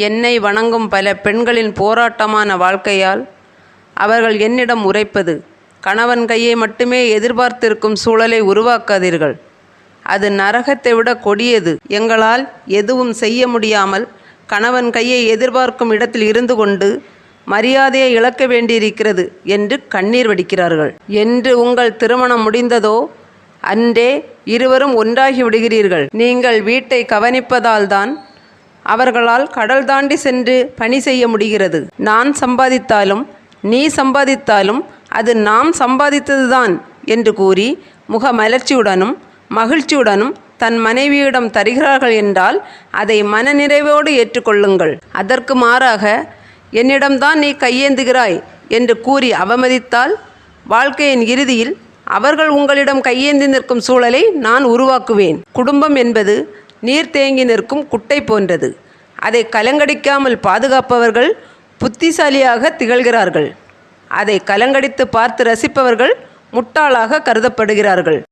என்னை வணங்கும் பல பெண்களின் போராட்டமான வாழ்க்கையால் அவர்கள் என்னிடம் உரைப்பது, கணவன் கையை மட்டுமே எதிர்பார்த்திருக்கும் சூழலை உருவாக்காதீர்கள். அது நரகத்தை விட கொடியது. எங்களால் எதுவும் செய்ய முடியாமல் கணவன் கையை எதிர்பார்க்கும் இடத்தில் இருந்து கொண்டு மரியாதையை இழக்க வேண்டியிருக்கிறது என்று கண்ணீர் வடிக்கிறார்கள். என்று உங்கள் திருமணம் முடிந்ததோ அன்றே இருவரும் ஒன்றாகி விடுகிறீர்கள். நீங்கள் வீட்டை கவனிப்பதால்தான் அவர்களால் கடல் தாண்டி சென்று பணி செய்ய முடிகிறது. நான் சம்பாதித்தாலும் நீ சம்பாதித்தாலும் அது நாம் சம்பாதித்ததுதான் என்று கூறி முகமலர்ச்சியுடனும் மகிழ்ச்சியுடனும் தன் மனைவியிடம் தருகிறார்கள் என்றால் அதை மனநிறைவோடு ஏற்றுக்கொள்ளுங்கள். அதற்கு மாறாக என்னிடம்தான் நீ கையேந்துகிறாய் என்று கூறி அவமதித்தால் வாழ்க்கையின் இறுதியில் அவர்கள் உங்களிடம் கையேந்தி நிற்கும் சூழலை நான் உருவாக்குவேன். குடும்பம் என்பது நீர் தேங்கி நிற்கும் குட்டை போன்றது. அதை கலங்கடிக்காமல் பாதுகாப்பவர்கள் புத்திசாலியாக திகழ்கிறார்கள். அதை கலங்கடித்து பார்த்து ரசிப்பவர்கள் முட்டாளாக கருதப்படுகிறார்கள்.